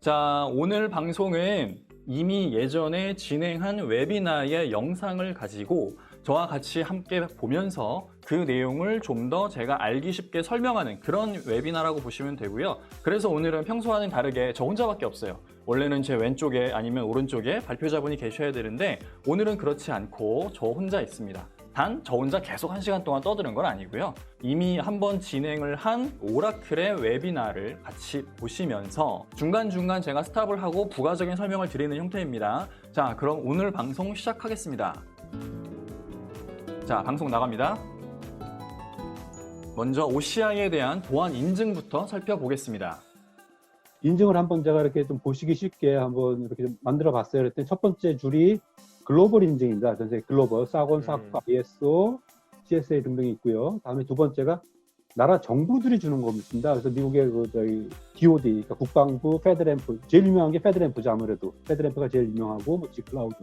자, 오늘 방송은 이미 예전에 진행한 웨비나의 영상을 가지고 저와 같이 함께 보면서 그 내용을 좀 더 제가 알기 쉽게 설명하는 그런 웨비나라고 보시면 되고요. 그래서 오늘은 평소와는 다르게 저 혼자밖에 없어요. 원래는 제 왼쪽에 아니면 오른쪽에 발표자분이 계셔야 되는데 오늘은 그렇지 않고 저 혼자 있습니다. 단 저 혼자 계속 1시간 동안 떠드는 건 아니고요. 이미 한번 진행을 한 오라클의 웨비나를 같이 보시면서 중간중간 제가 스탑을 하고 부가적인 설명을 드리는 형태입니다. 자, 그럼 오늘 방송 시작하겠습니다. 자, 방송 나갑니다. 먼저 OCI에 대한 보안 인증부터 살펴보겠습니다. 인증을 한번 제가 이렇게 좀 보시기 쉽게 한번 이렇게 좀 만들어 봤어요. 그랬더니 첫 번째 줄이 글로벌 인증입니다. 전 세계 글로벌, 사건, 사과, ISO, CSA 등등이 있고요. 다음에 두 번째가 나라 정부들이 주는 겁니다. 그래서 미국의 DOD, 그러니까 국방부, 페드램프, 제일 유명한 게 페드램프죠. 아무래도 페드램프가 제일 유명하고 뭐 G클라우드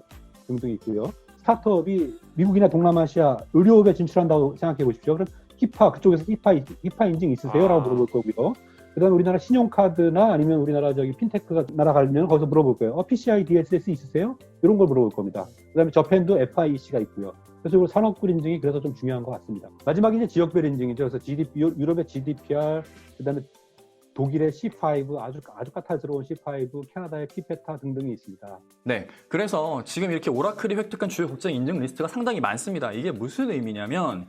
등등이 있고요. 스타트업이 미국이나 동남아시아 의료업에 진출한다고 생각해 보십시오. 그럼 히파 그쪽에서 히파 인증 있으세요? 라고 물어볼 거고요. 그 다음에 우리나라 신용카드나 아니면 우리나라 핀테크가 나라 가면 거기서 물어볼 거예요. PCI DSS 있으세요? 이런 걸 물어볼 겁니다. 그 다음에 저펜도 FIEC가 있고요. 그래서 산업군 인증이 그래서 좀 중요한 것 같습니다. 마지막에 이제 지역별 인증이죠. 그래서 유럽의 GDPR, 그 다음에 독일의 C5, 아주 까탈스러운 C5, 캐나다의 피페타 등등이 있습니다. 네, 그래서 지금 이렇게 오라클이 획득한 주요 국제 인증 리스트가 상당히 많습니다. 이게 무슨 의미냐면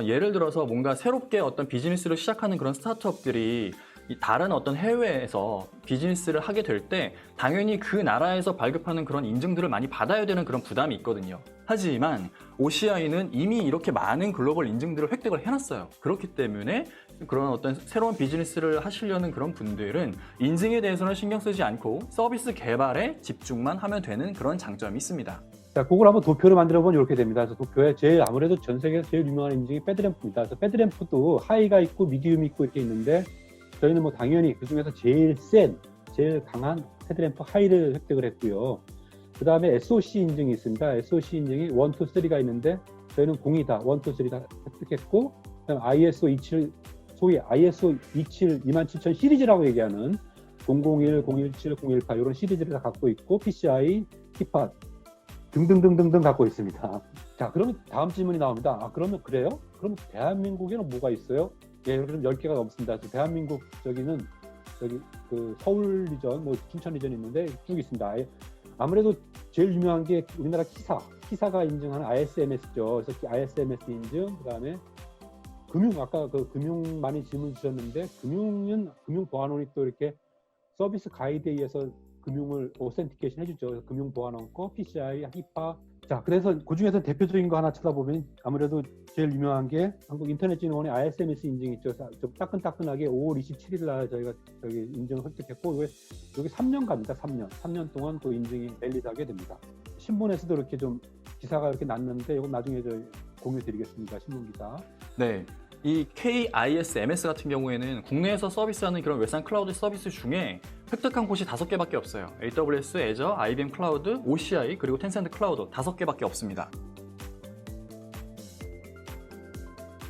예를 들어서 뭔가 새롭게 어떤 비즈니스를 시작하는 그런 스타트업들이 다른 어떤 해외에서 비즈니스를 하게 될 때 당연히 그 나라에서 발급하는 그런 인증들을 많이 받아야 되는 그런 부담이 있거든요. 하지만 OCI는 이미 이렇게 많은 글로벌 인증들을 획득을 해놨어요. 그렇기 때문에 그런 어떤 새로운 비즈니스를 하시려는 그런 분들은 인증에 대해서는 신경 쓰지 않고 서비스 개발에 집중만 하면 되는 그런 장점이 있습니다. 자, 그걸 한번 도표를 만들어 보면 이렇게 됩니다. 그래서 도표에 아무래도 전 세계에서 제일 유명한 인증이 페드램프입니다. 그래서 페드램프도 하이가 있고 미디움이 있고 이렇게 있는데 저희는 뭐 당연히 그 중에서 제일 강한 페드램프 하이를 획득을 했고요. 그 다음에 SOC 인증이 있습니다. SOC 인증이 1, 2, 3가 있는데 저희는 0이 다 1, 2, 3 다 획득했고, 그다음 ISO 27, 소위 ISO 27000 시리즈라고 얘기하는 001, 017, 018 이런 시리즈를 다 갖고 있고 PCI, 히팟 등등등등등 갖고 있습니다. 자, 그러면 다음 질문이 나옵니다. 그러면 그래요? 그럼 대한민국에는 뭐가 있어요? 예, 그럼 10개가 넘습니다. 그래서 대한민국 저기는 여기 그 서울 리전, 뭐 춘천 리전이 있는데 쭉 있습니다. 아무래도 제일 유명한 게 우리나라 키사가 인증하는 ISMS죠. 그래서 ISMS 인증, 그다음에 금융, 아까 그 금융 많이 질문 주셨는데 금융보안원이 또 이렇게 서비스 가이드에 의해서 금융을 오센티케이션 해주죠. 그래서 금융보안원 거, PCI, 히파. 자, 그래서 그 중에서 대표적인 거 하나 찾아보면 아무래도 제일 유명한 게 한국인터넷진흥원의 ISMS 인증이 있죠. 좀 따끈따끈하게 5월 27일 날 저희가 인증을 획득했고, 여기 3년 갑니다. 3년 동안 또 인증이 밸리드하게 됩니다. 신문에서도 이렇게 좀 기사가 이렇게 났는데 이건 나중에 저희 공유드리겠습니다. 신문 기사. 네. 이 KISMS 같은 경우에는 국내에서 서비스하는 그런 외산 클라우드 서비스 중에 획득한 곳이 5개밖에 없어요. AWS, Azure, IBM 클라우드, OCI, 그리고 텐센트 클라우드 5개밖에 없습니다.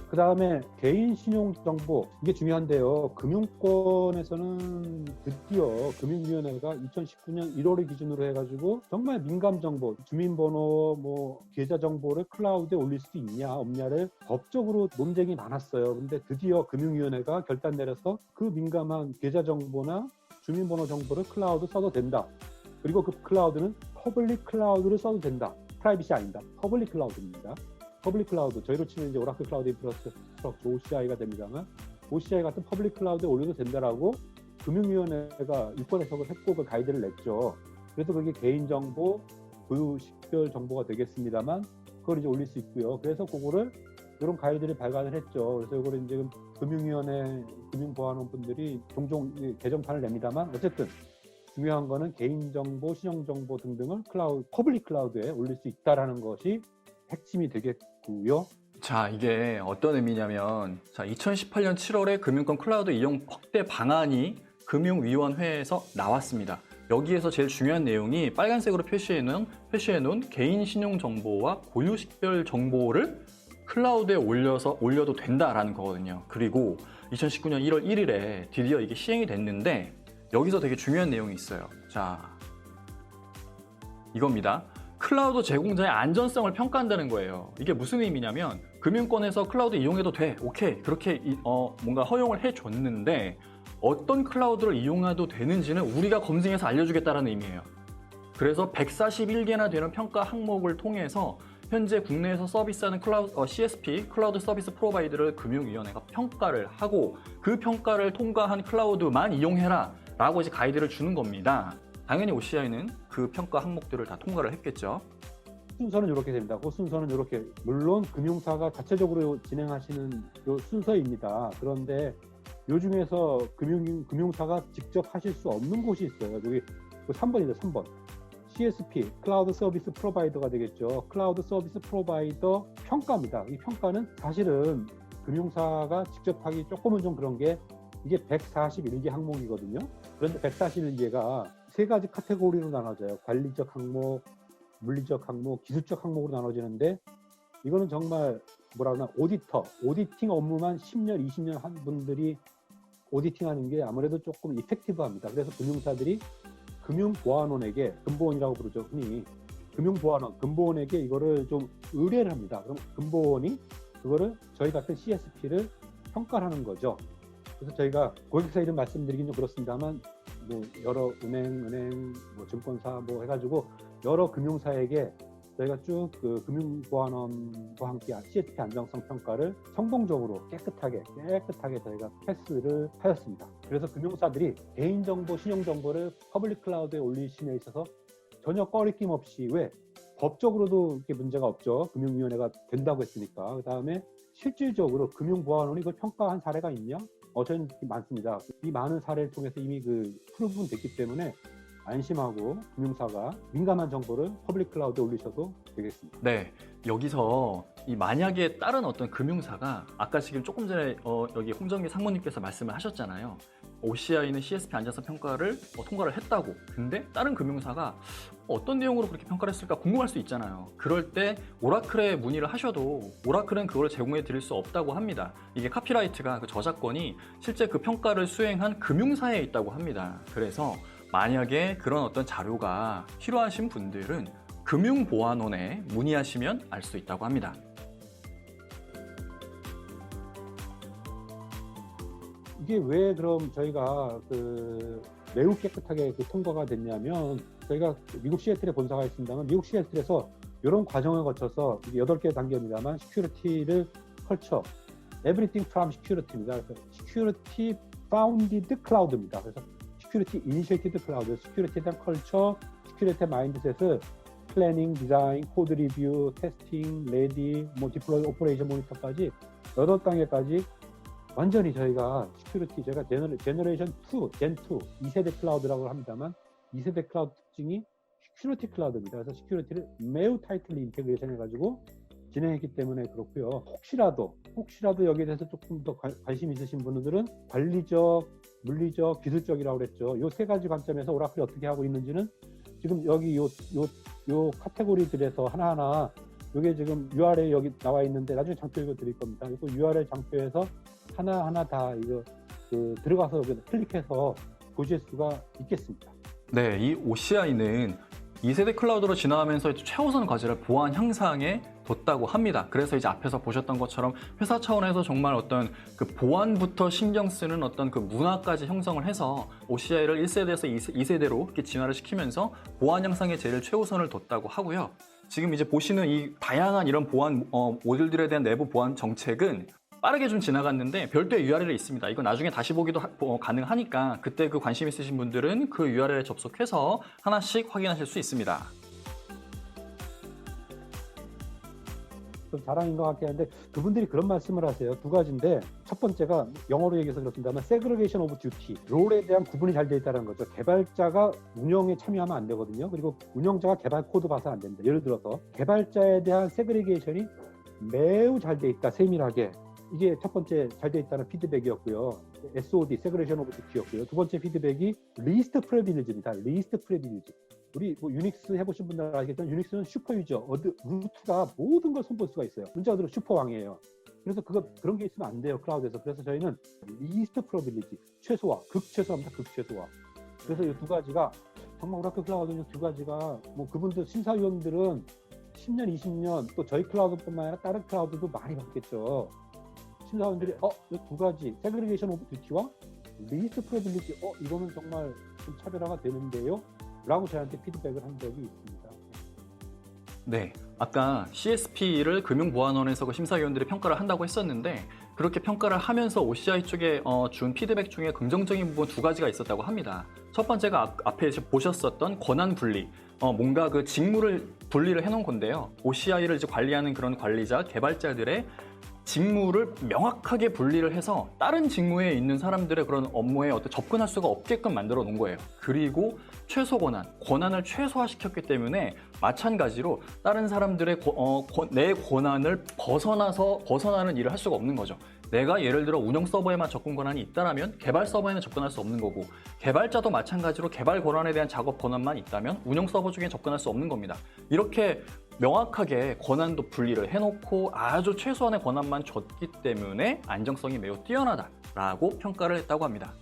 그 다음에 개인 신용정보, 이게 중요한데요. 금융권에서는 드디어 금융위원회가 2019년 1월을 기준으로 해가지고 정말 민감 정보, 주민번호, 뭐 계좌정보를 클라우드에 올릴 수 있냐 없냐를 법적으로 논쟁이 많았어요. 근데 드디어 금융위원회가 결단 내려서 그 민감한 계좌정보나 주민번호 정보를 클라우드 써도 된다. 그리고 그 클라우드는 퍼블릭 클라우드를 써도 된다. 프라이빗이 아닙니다. 퍼블릭 클라우드입니다. 퍼블릭 클라우드, 저희로 치면 이제 오라클 클라우드 인프라스트럭처 OCI가 됩니다만 OCI 같은 퍼블릭 클라우드에 올려도 된다라고 금융위원회가 유권 해석을 했고 그 가이드를 냈죠. 그래서 그게 개인정보, 고유식별 정보가 되겠습니다만 그걸 이제 올릴 수 있고요. 그래서 그거를 이런 가이드를 발간을 했죠. 그래서 이거를 이제 금융위원회, 금융보안원 분들이 종종 개정판을 냅니다만 어쨌든 중요한 거는 개인정보, 신용정보 등등을 퍼블릭 클라우드에 올릴 수 있다라는 것이 핵심이 되겠고요. 자, 이게 어떤 의미냐면 2018년 7월에 금융권 클라우드 이용 확대 방안이 금융위원회에서 나왔습니다. 여기에서 제일 중요한 내용이 빨간색으로 표시해놓은 개인 신용 정보와 고유 식별 정보를 클라우드에 올려도 된다라는 거거든요. 그리고 2019년 1월 1일에 드디어 이게 시행이 됐는데 여기서 되게 중요한 내용이 있어요. 자, 이겁니다. 클라우드 제공자의 안전성을 평가한다는 거예요. 이게 무슨 의미냐면 금융권에서 클라우드 이용해도 돼. 오케이. 그렇게 뭔가 허용을 해줬는데 어떤 클라우드를 이용해도 되는지는 우리가 검증해서 알려주겠다는 의미예요. 그래서 141개나 되는 평가 항목을 통해서 현재 국내에서 서비스하는 CSP, 클라우드 서비스 프로바이더를 금융위원회가 평가를 하고 그 평가를 통과한 클라우드만 이용해라 라고 이제 가이드를 주는 겁니다. 당연히 OCI는 그 평가 항목들을 다 통과를 했겠죠. 순서는 이렇게 됩니다. 그 순서는 이렇게, 물론 금융사가 자체적으로 진행하시는 요 순서입니다. 그런데 요 중에서 금융사가 직접 하실 수 없는 곳이 있어요. 여기 3번이죠, 3번. CSP, 클라우드 서비스 프로바이더가 되겠죠. 클라우드 서비스 프로바이더 평가입니다. 이 평가는 사실은 금융사가 직접 하기 조금은 좀 그런 게, 이게 141개 항목이거든요. 그런데 141개가 세 가지 카테고리로 나눠져요. 관리적 항목, 물리적 항목, 기술적 항목으로 나눠지는데, 이거는 정말 뭐라 그러나 오디팅 업무만 10년, 20년 한 분들이 오디팅하는 게 아무래도 조금 이펙티브합니다. 그래서 금융사들이 금융보안원에게, 금보원이라고 부르죠, 흔히. 금융보안원, 금보원에게 이거를 좀 의뢰를 합니다. 그럼 금보원이 그거를 저희 같은 CSP를 평가를 하는 거죠. 그래서 저희가 고객사 이름 말씀드리긴 좀 그렇습니다만, 뭐 여러 은행, 뭐 증권사 뭐 해가지고 여러 금융사에게 저희가 쭉 그 금융보안원과 함께 CSP 안정성 평가를 성공적으로 깨끗하게 저희가 패스를 하였습니다. 그래서 금융사들이 개인정보, 신용정보를 퍼블릭 클라우드에 올리심에 있어서 전혀 꺼리낌 없이, 왜? 법적으로도 이렇게 문제가 없죠. 금융위원회가 된다고 했으니까. 그 다음에 실질적으로 금융보안원이 이걸 평가한 사례가 있냐? 저는 많습니다. 이 많은 사례를 통해서 이미 프루브는 됐기 때문에 안심하고 금융사가 민감한 정보를 퍼블릭 클라우드에 올리셔도 되겠습니다. 네, 여기서 이 만약에 다른 어떤 금융사가 아까 지금 조금 전에 여기 홍정기 상무님께서 말씀을 하셨잖아요. OCI는 CSP 안전성 평가를 통과를 했다고. 근데 다른 금융사가 어떤 내용으로 그렇게 평가를 했을까 궁금할 수 있잖아요. 그럴 때 오라클에 문의를 하셔도 오라클은 그걸 제공해 드릴 수 없다고 합니다. 이게 카피라이트가, 그 저작권이 실제 그 평가를 수행한 금융사에 있다고 합니다. 그래서 만약에 그런 어떤 자료가 필요하신 분들은 금융보안원에 문의하시면 알 수 있다고 합니다. 이게 왜 그럼 저희가 매우 깨끗하게 통과가 됐냐면, 저희가 미국 시애틀에 본사가 있습니다만, 미국 시애틀에서 이런 과정을 거쳐서, 이게 8개 단계입니다만, 시큐리티를 컬처, everything from security입니다. 그래서 security founded cloud입니다. 그래서 시큐리티 이니셔티드 클라우드, 시큐리티에 대한 컬처, 시큐리티 마인드셋을 플래닝, 디자인, 코드 리뷰, 테스팅, 레디, 디플로이, 오퍼레이션 모니터까지 8단계까지 완전히 저희가 제너레이션 2, 젠2, 2세대 클라우드라고 합니다만, 2세대 클라우드 특징이 시큐리티 클라우드입니다. 그래서 시큐리티를 매우 타이틀리 인테그레이션 해가지고 진행했기 때문에 그렇고요. 혹시라도 여기에 대해서 조금 더 관심 있으신 분들은 관리적, 물리적, 기술적이라고 그랬죠. 요 세 가지 관점에서 오라클이 어떻게 하고 있는지는 지금 여기 요 카테고리들에서 하나하나, 요게 지금 URL 여기 나와 있는데 나중에 장표 읽어 드릴 겁니다. 이거 URL 장표에서 하나하나 다 이거 들어가서 클릭해서 보실 수가 있겠습니다. 네, 이 OCI는 2세대 클라우드로 진화하면서 최우선 과제를 보안 향상에 뒀다고 합니다. 그래서 이제 앞에서 보셨던 것처럼 회사 차원에서 정말 어떤 그 보안부터 신경 쓰는 어떤 그 문화까지 형성을 해서 OCI를 1세대에서 2세대로 이렇게 진화를 시키면서 보안 향상에 제일 최우선을 뒀다고 하고요. 지금 이제 보시는 이 다양한 이런 보안 모듈들에 대한 내부 보안 정책은 빠르게 좀 지나갔는데 별도의 URL이 있습니다. 이거 나중에 다시 보기도 가능하니까 그때 그 관심 있으신 분들은 그 URL에 접속해서 하나씩 확인하실 수 있습니다. 좀 자랑인 것 같긴 한데, 그분들이 그런 말씀을 하세요. 두 가지인데, 첫 번째가 영어로 얘기해서 그렇습니다만 segregation of duty, 롤에 대한 구분이 잘 되어 있다는 거죠. 개발자가 운영에 참여하면 안 되거든요. 그리고 운영자가 개발 코드 봐서 안 됩니다. 예를 들어서 개발자에 대한 세그리게이션이 매우 잘 되어 있다, 세밀하게. 이게 첫 번째 잘 되어 있다는 피드백이었고요. SOD, segregation of duty였고요. 두 번째 피드백이 least privilege입니다. least privilege. 우리 유닉스 해보신 분들 알겠지만, 유닉스는 슈퍼 유저, 루트가 모든 걸 손볼 수가 있어요. 문자가 들어 슈퍼 왕이에요. 그래서 그런 게 있으면 안 돼요, 클라우드에서. 그래서 저희는 리스트 프로빌리지, 최소화, 극최소화입니다, 극최소화. 그래서 이 두 가지가 정말 우리 학교 클라우드 이 두 가지가 뭐 그분들 심사위원들은 10년, 20년 또 저희 클라우드뿐만 아니라 다른 클라우드도 많이 봤겠죠. 심사위원들이 이 두 가지 세그리게이션 오브 듀티와 리스트 프로빌리티 이거는 정말 좀 차별화가 되는데요 라고 저한테 피드백을 한 적이 있습니다. 네, 아까 CSP를 금융보안원에서 그 심사위원들이 평가를 한다고 했었는데 그렇게 평가를 하면서 OCI 쪽에 준 피드백 중에 긍정적인 부분 두 가지가 있었다고 합니다. 첫 번째가 앞에 보셨었던 권한 분리, 뭔가 그 직무를 분리를 해놓은 건데요. OCI를 이제 관리하는 그런 관리자, 개발자들의 직무를 명확하게 분리를 해서 다른 직무에 있는 사람들의 그런 업무에 접근할 수가 없게끔 만들어 놓은 거예요. 그리고 최소 권한을 최소화시켰기 때문에 마찬가지로 다른 사람들의 내 권한을 벗어나는 일을 할 수가 없는 거죠. 내가 예를 들어 운영 서버에만 접근 권한이 있다면 개발 서버에는 접근할 수 없는 거고, 개발자도 마찬가지로 개발 권한에 대한 작업 권한만 있다면 운영 서버 중에 접근할 수 없는 겁니다. 이렇게 명확하게 권한도 분리를 해놓고 아주 최소한의 권한만 줬기 때문에 안정성이 매우 뛰어나다라고 평가를 했다고 합니다.